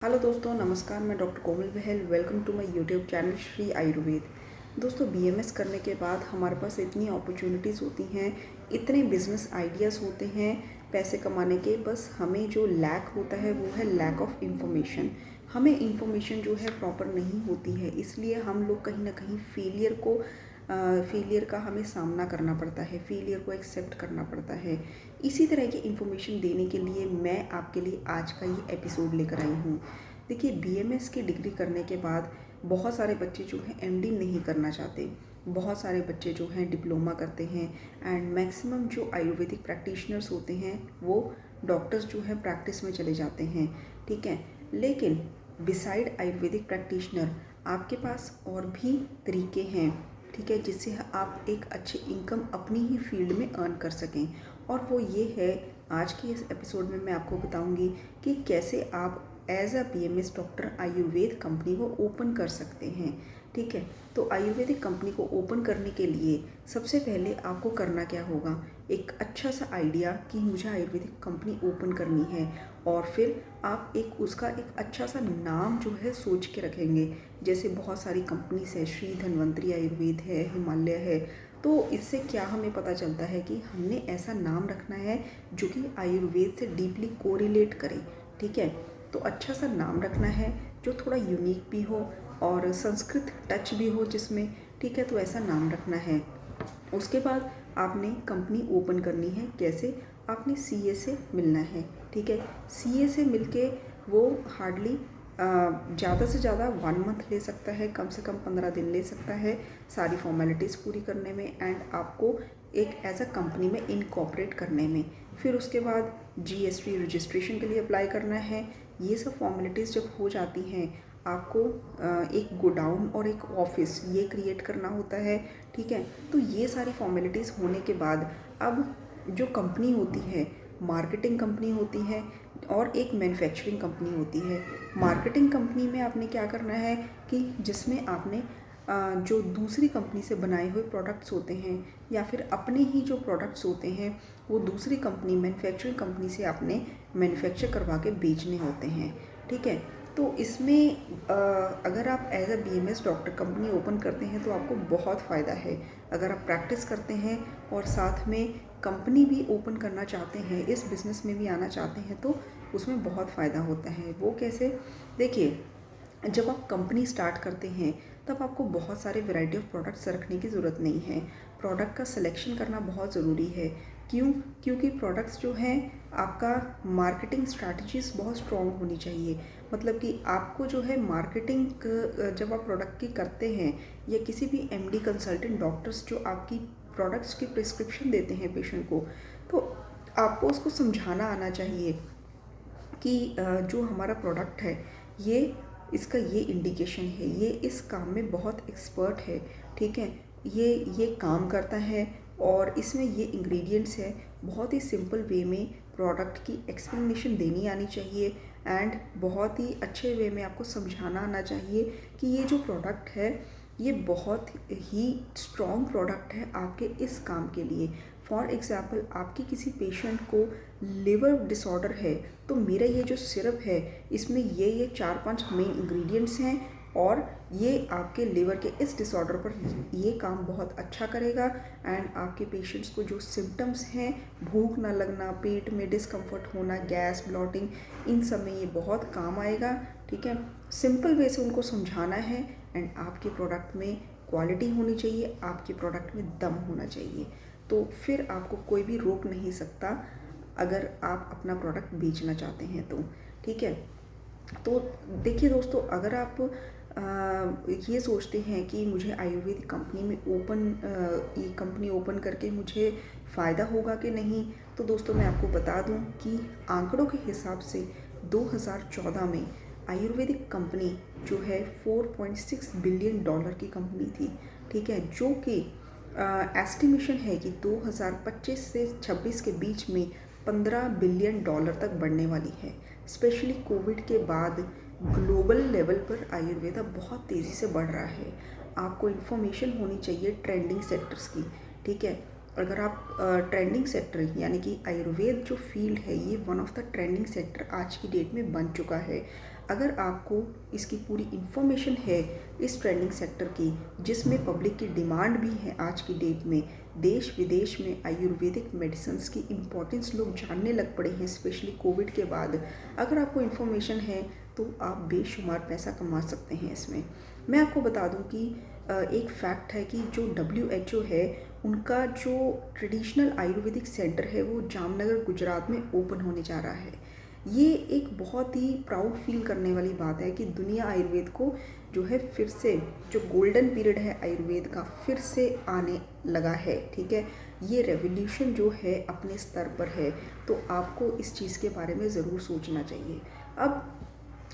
Hello दोस्तों, नमस्कार। मैं doctor Komal Bahal. Welcome to my YouTube channel Shri Ayurveda. दोस्तों, बीएमएस करने के बाद हमारे पास इतनी अपॉर्चुनिटीज़ होती हैं, इतने बिजनेस आइडियाज़ होते हैं पैसे कमाने के। बस हमें जो लैक होता है वो है लैक ऑफ इन्फॉर्मेशन। हमें इन्फॉर्मेशन जो है प्रॉपर नहीं होती है, इसलिए हम लोग कहीं ना कहीं फेलियर का हमें सामना करना पड़ता है, फेलियर को एक्सेप्ट करना पड़ता है। इसी तरह की इन्फॉर्मेशन देने के लिए मैं आपके लिए आज का ये एपिसोड लेकर आई हूँ। देखिए, बीएमएस की डिग्री करने के बाद बहुत सारे बच्चे जो हैं एमडी नहीं करना चाहते। बहुत सारे बच्चे जो हैं डिप्लोमा करते हैं एंड मैक्सिमम जो आयुर्वेदिक प्रैक्टिशनर्स होते हैं वो डॉक्टर्स जो है प्रैक्टिस में चले जाते हैं। ठीक है, लेकिन बिसाइड आयुर्वेदिक प्रैक्टिशनर आपके पास और भी तरीके हैं, ठीक है, जिससे आप एक अच्छी इनकम अपनी ही फील्ड में अर्न कर सकें। और वो ये है, आज के इस एपिसोड में मैं आपको बताऊंगी कि कैसे आप as a BAMS doctor Ayurveda company को ओपन कर सकते हैं। ठीक है, तो आयुर्वेदिक कंपनी को ओपन करने के लिए सबसे पहले आपको करना क्या होगा, एक अच्छा सा आइडिया कि मुझे आयुर्वेदिक कंपनी ओपन करनी है, और फिर आप उसका एक अच्छा सा नाम जो है सोच के रखेंगे। जैसे बहुत सारी कंपनीज है, श्री धन्वंतरी आयुर्वेद है, हिमालय है। तो इससे क्या हमें पता चलता है कि हमने ऐसा नाम रखना है जो कि आयुर्वेद से डीपली कोरिलेट करे। ठीक है, तो अच्छा सा नाम रखना है जो थोड़ा यूनिक भी हो और संस्कृत टच भी हो जिसमें। ठीक है, तो ऐसा नाम रखना है। उसके बाद आपने कंपनी ओपन करनी है। कैसे? आपने सीए से मिलना है। ठीक है, सीए से मिलके वो हार्डली ज़्यादा से ज़्यादा 1 मंथ ले सकता है, कम से कम 15 दिन ले सकता है सारी फॉर्मेलिटीज़ पूरी करने में एंड आपको एक एज अ कंपनी में इनकॉर्पोरेट करने में। फिर उसके बाद जीएसटी रजिस्ट्रेशन के लिए अप्लाई करना है। ये सब फॉर्मेलिटीज़ जब हो जाती हैं, आपको एक गोडाउन और एक ऑफिस ये क्रिएट करना होता है। ठीक है, तो ये सारी फॉर्मेलिटीज़ होने के बाद अब जो कंपनी होती है, मार्केटिंग कंपनी होती है और एक मैन्युफैक्चरिंग कंपनी होती है। मार्केटिंग कंपनी में आपने क्या करना है कि जिसमें आपने जो दूसरी कंपनी से बनाए हुए प्रोडक्ट्स होते हैं या फिर अपने ही जो प्रोडक्ट्स होते हैं वो दूसरी कंपनी मैन्युफैक्चरिंग कंपनी से आपने मैन्युफैक्चर करवा के बेचने होते हैं। ठीक है, तो इसमें अगर आप as a BAMS doctor company open करते हैं तो आपको बहुत फ़ायदा है। अगर आप प्रैक्टिस करते हैं और साथ में कंपनी भी ओपन करना चाहते हैं, इस बिज़नेस में भी आना चाहते हैं, तो उसमें बहुत फ़ायदा होता है। वो कैसे? देखिए, जब आप कंपनी स्टार्ट करते हैं तब आपको बहुत सारे वैरायटी ऑफ प्रोडक्ट्स रखने की ज़रूरत नहीं है। प्रोडक्ट का सिलेक्शन करना बहुत ज़रूरी है। क्यों? क्योंकि प्रोडक्ट्स जो हैं, आपका मार्केटिंग स्ट्रैटेजीज बहुत स्ट्रॉन्ग होनी चाहिए। मतलब कि आपको जो है मार्केटिंग जब आप प्रोडक्ट की करते हैं या किसी भी एमडी कंसल्टेंट डॉक्टर्स जो आपकी प्रोडक्ट्स की प्रिस्क्रिप्शन देते हैं पेशेंट को, तो आपको उसको समझाना आना चाहिए कि जो हमारा प्रोडक्ट है ये इसका ये इंडिकेशन है, ये इस काम में बहुत एक्सपर्ट है। ठीक है, ये काम करता है और इसमें ये इंग्रेडिएंट्स है। बहुत ही सिंपल वे में प्रोडक्ट की एक्सप्लेनेशन देनी आनी चाहिए एंड बहुत ही अच्छे वे में आपको समझाना आना चाहिए कि ये जो प्रोडक्ट है ये बहुत ही स्ट्रॉन्ग प्रोडक्ट है आपके इस काम के लिए। फॉर एग्ज़ाम्पल, आपके किसी पेशेंट को लिवर डिसऑर्डर है, तो मेरा ये जो सिरप है इसमें ये 4-5 मेन इंग्रेडिएंट्स हैं और ये आपके लिवर के इस डिसऑर्डर पर ये काम बहुत अच्छा करेगा एंड आपके पेशेंट्स को जो सिम्टम्स हैं, भूख ना लगना, पेट में डिस्कम्फर्ट होना, गैस, ब्लॉटिंग, इन सब में ये बहुत काम आएगा। ठीक है, सिंपल वे से उनको समझाना है एंड आपके प्रोडक्ट में क्वालिटी होनी चाहिए, आपके प्रोडक्ट में दम होना चाहिए। तो फिर आपको कोई भी रोक नहीं सकता अगर आप अपना प्रोडक्ट बेचना चाहते हैं तो। ठीक है, तो देखिए दोस्तों, अगर आप ये सोचते हैं कि मुझे आयुर्वेदिक कंपनी में ये कंपनी ओपन करके मुझे फ़ायदा होगा कि नहीं, तो दोस्तों मैं आपको बता दूं कि आंकड़ों के हिसाब से 2014 में आयुर्वेदिक कंपनी जो है $4.6 बिलियन की कंपनी थी। ठीक है, जो कि एस्टिमेशन है कि 2025 से 26 के बीच में $15 बिलियन तक बढ़ने वाली है। स्पेशली कोविड के बाद ग्लोबल लेवल पर आयुर्वेदा बहुत तेज़ी से बढ़ रहा है। आपको इन्फॉर्मेशन होनी चाहिए ट्रेंडिंग सेक्टर्स की। ठीक है, अगर आप ट्रेंडिंग सेक्टर यानी कि आयुर्वेद जो फील्ड है ये one of the trending sector आज की डेट में बन चुका है। अगर आपको इसकी पूरी इन्फॉर्मेशन है इस ट्रेंडिंग सेक्टर की, जिसमें पब्लिक की डिमांड भी है आज की डेट में, देश विदेश में आयुर्वेदिक मेडिसिन्स की इम्पोर्टेंस लोग जानने लग पड़े हैं, स्पेशली कोविड के बाद। अगर आपको इन्फॉर्मेशन है तो आप बेशुमार पैसा कमा सकते हैं इसमें। मैं आपको बता दूं कि एक फैक्ट है कि जो WHO है, उनका जो ट्रेडिशनल आयुर्वेदिक सेंटर है वो जामनगर गुजरात में ओपन होने जा रहा है। ये एक बहुत ही प्राउड फील करने वाली बात है कि दुनिया आयुर्वेद को जो है फिर से, जो गोल्डन पीरियड है आयुर्वेद का, फिर से आने लगा है। ठीक है, ये रेवोल्यूशन जो है अपने स्तर पर है, तो आपको इस चीज़ के बारे में ज़रूर सोचना चाहिए। अब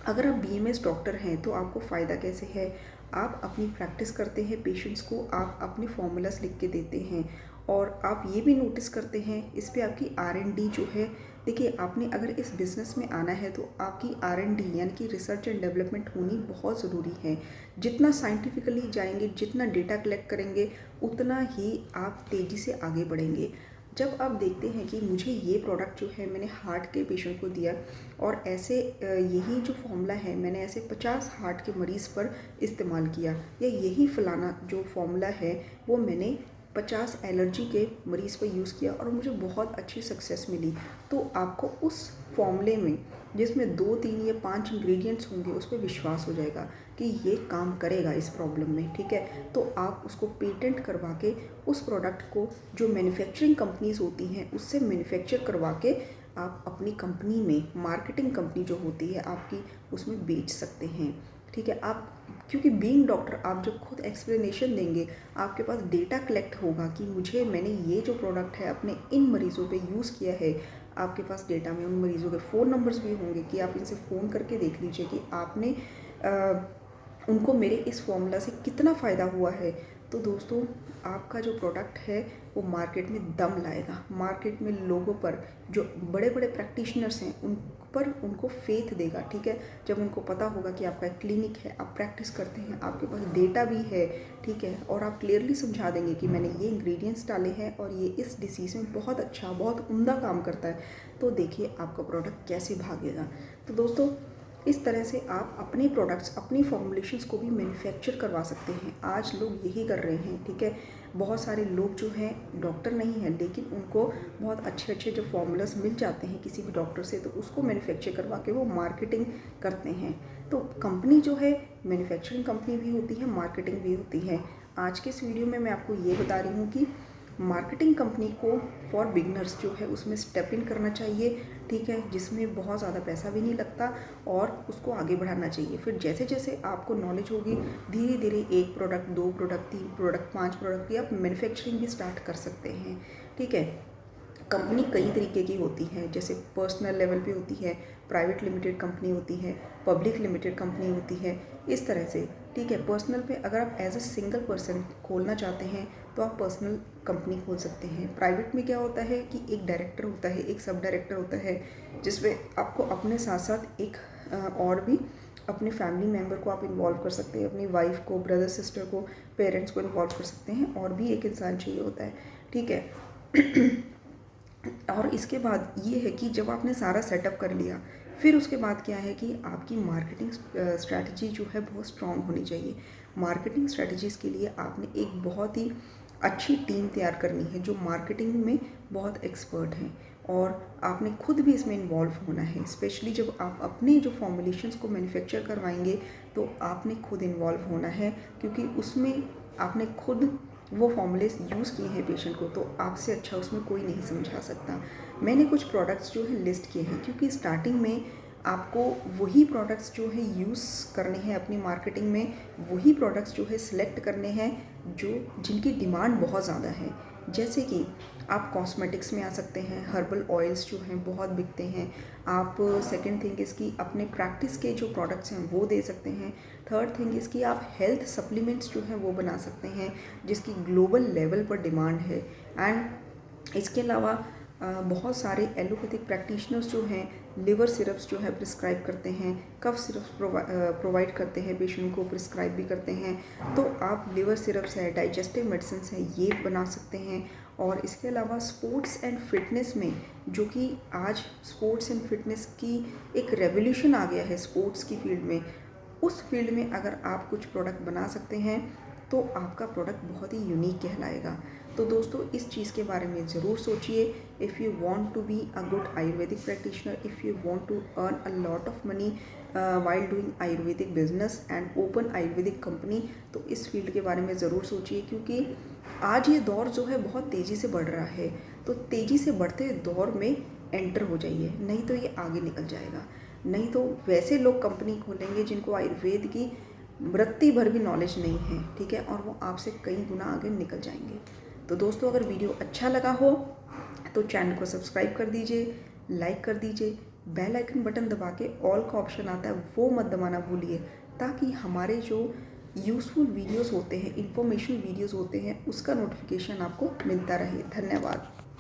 अगर आप BMS डॉक्टर हैं तो आपको फ़ायदा कैसे है? आप अपनी प्रैक्टिस करते हैं, पेशेंट्स को आप अपने फॉर्मूलास लिख के देते हैं, और आप ये भी नोटिस करते हैं इस पे आपकी R&D जो है, देखिए आपने अगर इस बिज़नेस में आना है तो आपकी R&D यानी कि रिसर्च एंड डेवलपमेंट होनी बहुत ज़रूरी है। जितना साइंटिफिकली जाएंगे, जितना डेटा कलेक्ट करेंगे, उतना ही आप तेज़ी से आगे बढ़ेंगे। जब आप देखते हैं कि मुझे ये प्रोडक्ट जो है मैंने हार्ट के पेशेंट को दिया, और ऐसे यही जो फॉर्मूला है मैंने ऐसे 50 हार्ट के मरीज़ पर इस्तेमाल किया, या यही फलाना जो फॉर्मूला है वो मैंने 50 एलर्जी के मरीज़ पर यूज़ किया और मुझे बहुत अच्छी सक्सेस मिली, तो आपको उस फॉर्मूले में जिसमें 2, 3 या 5 इंग्रेडिएंट्स होंगे उस पर विश्वास हो जाएगा कि ये काम करेगा इस प्रॉब्लम में। ठीक है, तो आप उसको पेटेंट करवा के उस प्रोडक्ट को जो मैन्युफैक्चरिंग कंपनीज होती हैं उससे मैन्युफैक्चर करवा के आप अपनी कंपनी में, मार्केटिंग कंपनी जो होती है आपकी, उसमें बेच सकते हैं। ठीक है, आप क्योंकि बीइंग डॉक्टर आप जब खुद एक्सप्लेनेशन देंगे, आपके पास डेटा कलेक्ट होगा कि मैंने ये जो प्रोडक्ट है अपने इन मरीज़ों पे यूज़ किया है, आपके पास डेटा में उन मरीज़ों के फ़ोन नंबर्स भी होंगे कि आप इनसे फ़ोन करके देख लीजिए कि आपने उनको मेरे इस फॉर्मूला से कितना फ़ायदा हुआ है। तो दोस्तों, आपका जो प्रोडक्ट है वो मार्केट में दम लाएगा, मार्केट में लोगों पर, जो बड़े बड़े प्रैक्टिशनर्स हैं उन पर उनको फेथ देगा। ठीक है, जब उनको पता होगा कि आपका एक क्लिनिक है, आप प्रैक्टिस करते हैं, आपके पास डेटा भी है, ठीक है, और आप क्लियरली समझा देंगे कि मैंने ये इंग्रेडिएंट्स डाले हैं और ये इस डिसीज़ में बहुत अच्छा, बहुत उम्दा काम करता है, तो देखिए आपका प्रोडक्ट कैसे भागेगा। तो दोस्तों, इस तरह से आप अपने प्रोडक्ट्स, अपनी फॉर्मुलेशंस को भी मैन्युफैक्चर करवा सकते हैं। आज लोग यही कर रहे हैं। ठीक है, बहुत सारे लोग जो हैं डॉक्टर नहीं हैं, लेकिन उनको बहुत अच्छे अच्छे जो फॉर्मूलास मिल जाते हैं किसी भी डॉक्टर से, तो उसको मैन्युफैक्चर करवा के वो मार्केटिंग करते हैं। तो कंपनी जो है, मैन्युफैक्चरिंग कंपनी भी होती है, मार्केटिंग भी होती है। आज के इस वीडियो में मैं आपको ये बता रही हूँ कि मार्केटिंग कंपनी को फॉर बिगनर्स जो है उसमें स्टेप इन करना चाहिए। ठीक है, जिसमें बहुत ज़्यादा पैसा भी नहीं लगता, और उसको आगे बढ़ाना चाहिए। फिर जैसे जैसे आपको नॉलेज होगी, धीरे धीरे 1 प्रोडक्ट, 2 प्रोडक्ट, 3 प्रोडक्ट, 5 प्रोडक्ट की आप मैन्युफैक्चरिंग भी स्टार्ट कर सकते हैं। ठीक है, कंपनी कई तरीके की होती है, जैसे पर्सनल लेवल पे होती है, प्राइवेट लिमिटेड कंपनी होती है, पब्लिक लिमिटेड कंपनी होती है, इस तरह से। ठीक है, पर्सनल पे अगर आप एज अ सिंगल पर्सन खोलना चाहते हैं तो आप पर्सनल कंपनी खोल सकते हैं। प्राइवेट में क्या होता है कि एक डायरेक्टर होता है, एक सब डायरेक्टर होता है, जिसमें आपको अपने साथ साथ एक और भी अपने फैमिली मेम्बर को आप इन्वॉल्व कर सकते हैं, अपनी वाइफ को, ब्रदर सिस्टर को, पेरेंट्स को इन्वॉल्व कर सकते हैं, और भी एक इंसान चाहिए होता है। ठीक है, और इसके बाद ये है कि जब आपने सारा सेटअप कर लिया, फिर उसके बाद क्या है कि आपकी मार्केटिंग स्ट्रैटेजी जो है बहुत स्ट्रॉन्ग होनी चाहिए। मार्केटिंग स्ट्रैटेजीज़ के लिए आपने एक बहुत ही अच्छी टीम तैयार करनी है जो मार्केटिंग में बहुत एक्सपर्ट हैं, और आपने खुद भी इसमें इन्वॉल्व होना है। स्पेशली जब आप अपने जो फॉर्मुलेशंस को मैन्युफैक्चर करवाएंगे तो आपने खुद इन्वॉल्व होना है, क्योंकि उसमें आपने खुद वो फॉर्मूलेस यूज़ किए हैं पेशेंट को, तो आपसे अच्छा उसमें कोई नहीं समझा सकता। मैंने कुछ प्रोडक्ट्स जो है लिस्ट किए हैं, क्योंकि स्टार्टिंग में आपको वही प्रोडक्ट्स जो है यूज़ करने हैं अपनी मार्केटिंग में, वही प्रोडक्ट्स जो है सिलेक्ट करने हैं जो जिनकी डिमांड बहुत ज़्यादा है। जैसे कि आप कॉस्मेटिक्स में आ सकते हैं, हर्बल ऑयल्स जो हैं बहुत बिकते हैं। आप सेकंड थिंग इसकी अपने प्रैक्टिस के जो प्रोडक्ट्स हैं वो दे सकते हैं। थर्ड थिंग इसकी आप हेल्थ सप्लीमेंट्स जो हैं वो बना सकते हैं, जिसकी ग्लोबल लेवल पर डिमांड है। एंड इसके अलावा बहुत सारे एलोपैथिक प्रैक्टिशनर्स जो हैं लिवर सिरप्स जो है प्रिस्क्राइब करते हैं, कफ सिरप्स प्रोवाइड करते हैं, पेशेंट को प्रिस्क्राइब भी करते हैं। तो आप लिवर सिरप्स है, डाइजेस्टिव मेडिसिन है, ये बना सकते हैं। और इसके अलावा स्पोर्ट्स एंड फिटनेस में, जो कि आज स्पोर्ट्स एंड फिटनेस की एक रेवोल्यूशन आ गया है स्पोर्ट्स की फील्ड में, उस फील्ड में अगर आप कुछ प्रोडक्ट बना सकते हैं तो आपका प्रोडक्ट बहुत ही यूनिक कहलाएगा। तो दोस्तों इस चीज़ के बारे में ज़रूर सोचिए। If you want to be a good Ayurvedic practitioner, if you want to earn a lot of money while doing Ayurvedic business and open Ayurvedic company, तो इस फील्ड के बारे में ज़रूर सोचिए, क्योंकि आज ये दौर जो है बहुत तेज़ी से बढ़ रहा है। तो तेज़ी से बढ़ते दौर में एंटर हो जाइए, नहीं तो ये आगे निकल जाएगा। नहीं तो वैसे लोग कंपनी खोलेंगे जिनको आयुर्वेद की रत्ती भर भी नॉलेज नहीं है, ठीक है, और वो आपसे कई गुना आगे निकल जाएंगे। तो दोस्तों अगर वीडियो अच्छा लगा हो तो चैनल को सब्सक्राइब कर दीजिए, लाइक कर दीजिए, बेल आइकन बटन दबा के ऑल का ऑप्शन आता है वो मत दबाना भूलिए, ताकि हमारे जो यूज़फुल वीडियोस होते हैं, इंफॉर्मेशन वीडियोस होते हैं, उसका नोटिफिकेशन आपको मिलता रहे। धन्यवाद।